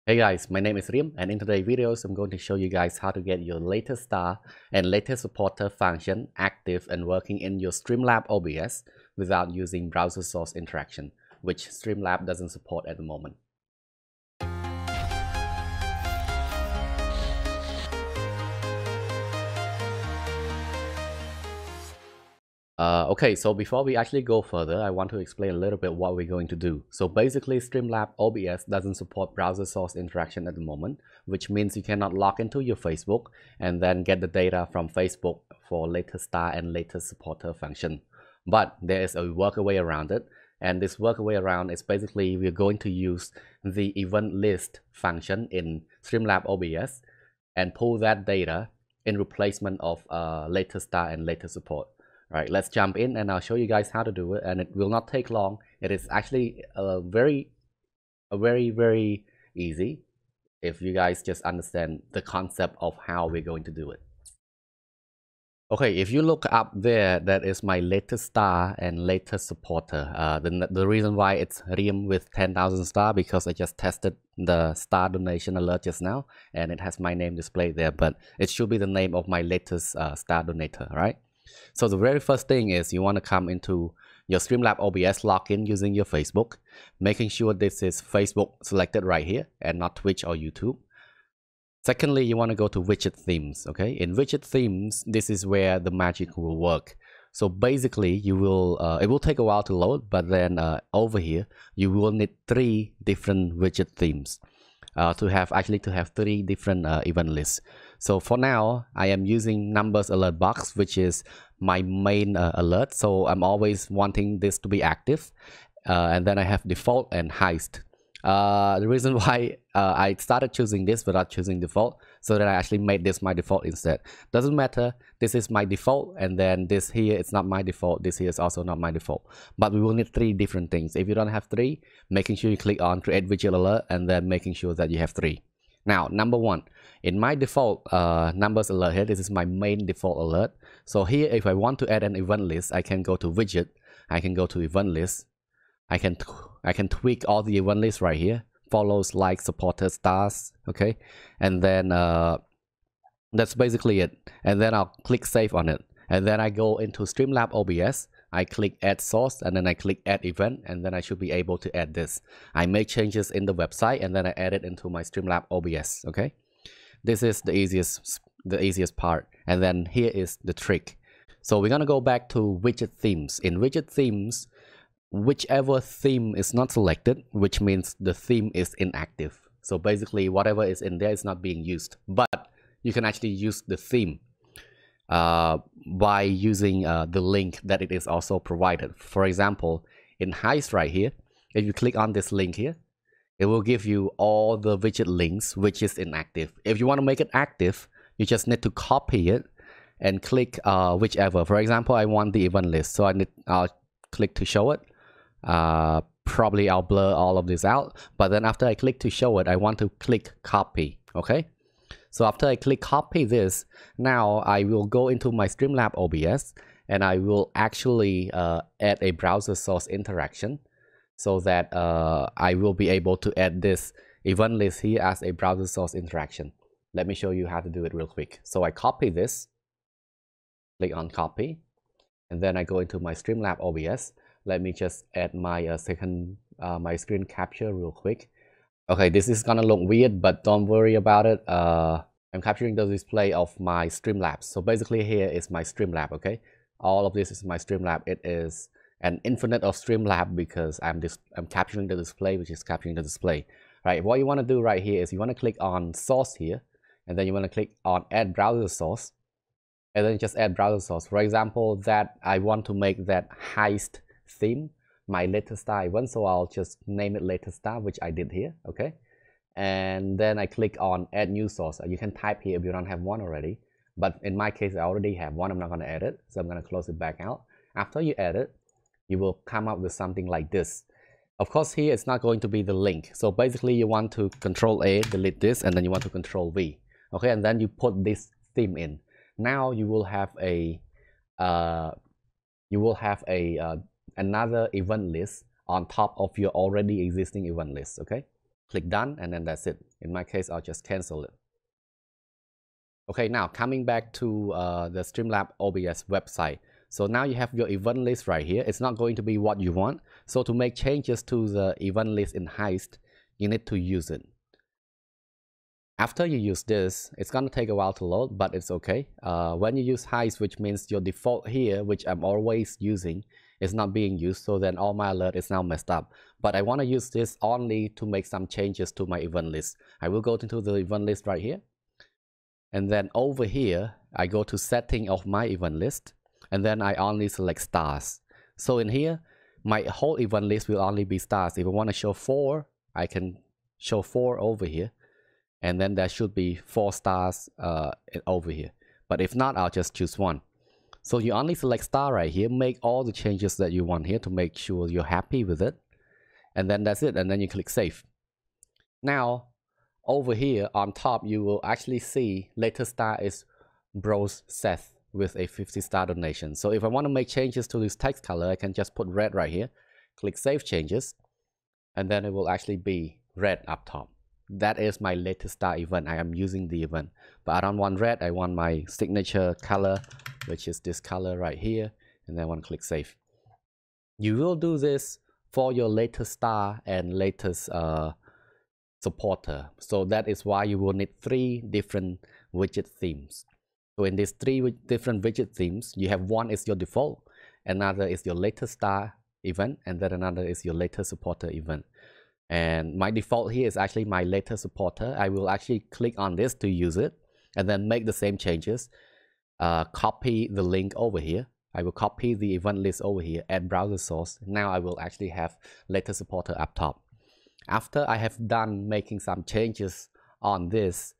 Hey guys, my name is Ream, and in today's videos I'm going to show you guys how to get your latest star and latest supporter function active and working in your Streamlab OBS without using browser source interaction, which Streamlab doesn't support at the moment. Okay, so before we actually go further, I want to explain a little bit what we're going to do. So basically, Streamlab OBS doesn't support browser source interaction at the moment, which means you cannot log into your Facebook and then get the data from Facebook for latest star and latest supporter function. But there is a workaway around it, and this workaway around is basically we're going to use the event list function in Streamlab OBS and pull that data in replacement of latest star and latest support. Right, let's jump in and I'll show you guys how to do it, and it will not take long. It is actually very easy if you guys just understand the concept of how we're going to do it. Okay, if you look up there, that is my latest star and latest supporter. The reason why it's Ream with 10,000 star because I just tested the star donation alert just now and it has my name displayed there, but it should be the name of my latest star donator, right? So the very first thing is you want to come into your Streamlab OBS login using your Facebook, making sure this is Facebook selected right here and not Twitch or YouTube. Secondly, you want to go to Widget Themes, okay? In Widget Themes, this is where the magic will work. So basically, it will take a while to load, but then over here, you will need 3 different widget themes to have 3 different event lists. So for now, I am using numbers alert box, which is my main alert. So I'm always wanting this to be active. And then I have default and heist. The reason why I started choosing this without choosing default, so that I actually made this my default instead. Doesn't matter, this is my default, and then this here, it's not my default, this here is also not my default. But we will need 3 different things. If you don't have 3, making sure you click on create widget alert, and then making sure that you have 3. Now, number 1, in my default numbers alert here, this is my main default alert. So here, if I want to add an event list, I can go to widget, I can go to event list, I can tweak all the event lists right here, follows, likes, supporters, stars, okay, and then that's basically it. And then I'll click save on it, and then I go into Streamlab OBS, I click add source, and then I click add event, and then I should be able to add this. I make changes in the website, and then I add it into my Streamlab OBS, okay. This is the easiest part, and then here is the trick. So we're gonna go back to widget themes. In widget themes, whichever theme is not selected, which means the theme is inactive. So basically whatever is in there is not being used, but you can actually use the theme by using the link that it is also provided. For example, in heist right here, if you click on this link here, it will give you all the widget links which is inactive. If you want to make it active, you just need to copy it and click whichever. For example, I want the event list, so I'll click to show it. Probably I'll blur all of this out, but then after I click to show it, I want to click copy, okay? So after I click copy this, now I will go into my Streamlab OBS and I will actually add a browser source interaction so that I will be able to add this event list here as a browser source interaction. Let me show you how to do it real quick. So I copy this, click on copy, and then I go into my Streamlab OBS. Let me just add my my screen capture real quick. Okay, this is gonna look weird, but don't worry about it. I'm capturing the display of my Streamlabs. So basically here is my Streamlab, okay? All of this is my Streamlab. It is an infinite of Streamlab because I'm capturing the display, which is capturing the display. Right, what you wanna do right here is you wanna click on source here, and then you wanna click on add browser source, and then just add browser source. For example, that I want to make that heist theme my latest star event, so I'll just name it latest star, which I did here, okay? And then I click on add new source. You can type here if you don't have one already, but in my case I already have one. I'm not going to add it, so I'm going to close it back out. After you add it, you will come up with something like this. Of course, here it's not going to be the link, so basically you want to Control A, delete this, and then you want to Control V, okay? And then you put this theme in. Now you will have a another event list on top of your already existing event list, okay? Click done, and then that's it. In my case, I'll just cancel it. Okay, now coming back to the Streamlabs OBS website. So now you have your event list right here. It's not going to be what you want. So to make changes to the event list in Heist, you need to use it. After you use this, it's going to take a while to load, but it's okay. When you use Heist, which means your default here, which I'm always using, is not being used. So then all my alert is now messed up. But I want to use this only to make some changes to my event list. I will go into the event list right here. And then over here, I go to setting of my event list. And then I only select stars. So in here, my whole event list will only be stars. If I want to show 4, I can show 4 over here. And then there should be 4 stars over here. But if not, I'll just choose 1. So you only select star right here, make all the changes that you want here to make sure you're happy with it. And then that's it, and then you click save. Now, over here on top, you will actually see latest star is Bros Seth with a 50-star donation. So if I want to make changes to this text color, I can just put red right here, click save changes, and then it will actually be red up top. That is my latest star event. I am using the event, but I don't want red. I want my signature color, which is this color right here, and then I want to click save. You will do this for your latest star and latest supporter. So that is why you will need 3 different widget themes. So in these 3 different widget themes, you have one is your default, another is your latest star event, and then another is your latest supporter event. And my default here is actually my latest supporter. I will actually click on this to use it and then make the same changes. Copy the link over here. I will copy the event list over here, add browser source. Now I will actually have latest supporter up top. After I have done making some changes on this,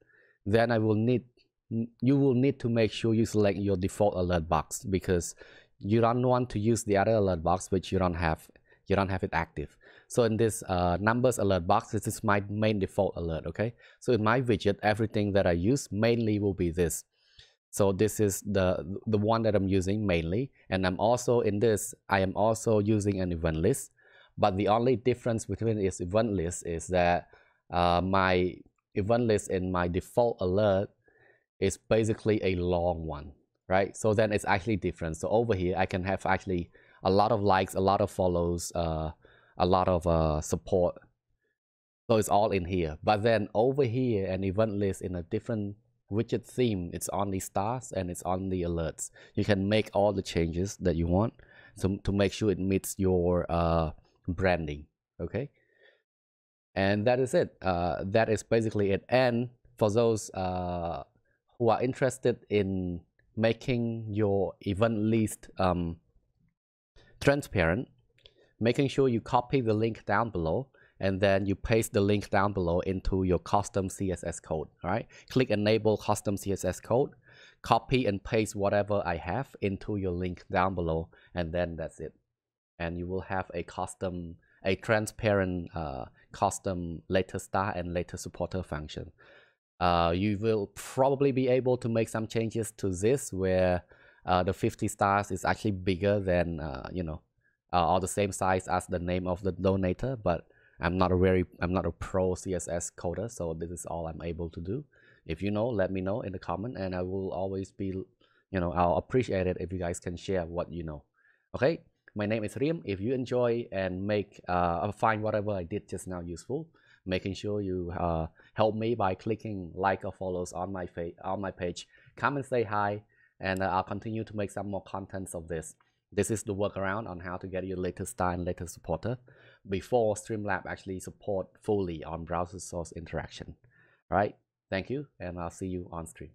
then you will need to make sure you select your default alert box, because you don't want to use the other alert box which you don't have it active. So in this numbers alert box, this is my main default alert. Okay, so in my widget, everything that I use mainly will be this. So this is the one that I'm using mainly, and I'm also in this, I am also using an event list. But the only difference between this event list is that my event list in my default alert is basically a long one, right? So then it's actually different. So over here, I can have actually a lot of likes, a lot of follows, a lot of support. So it's all in here. But then over here, an event list in a different widget theme, it's only stars and it's only alerts. You can make all the changes that you want to make sure it meets your branding. Okay, and that is it. That is basically it. And for those who are interested in making your event list transparent, making sure you copy the link down below and then you paste the link down below into your custom CSS code. All right, click enable custom CSS code, copy and paste whatever I have into your link down below, and then that's it. And you will have a transparent custom latest star and latest supporter function. You will probably be able to make some changes to this, where the 50 stars is actually bigger than or the same size as the name of the donator. But I'm not a pro CSS coder, so this is all I'm able to do. If you know, let me know in the comment, and I will always be, I'll appreciate it if you guys can share what you know. Okay, my name is Ream. If you enjoy and find whatever I did just now useful, making sure you help me by clicking like or follows on my page, come and say hi, and I'll continue to make some more contents of this. This is the workaround on how to get your latest star and latest supporter before Streamlabs actually support fully on browser source interaction. All right, thank you, and I'll see you on stream.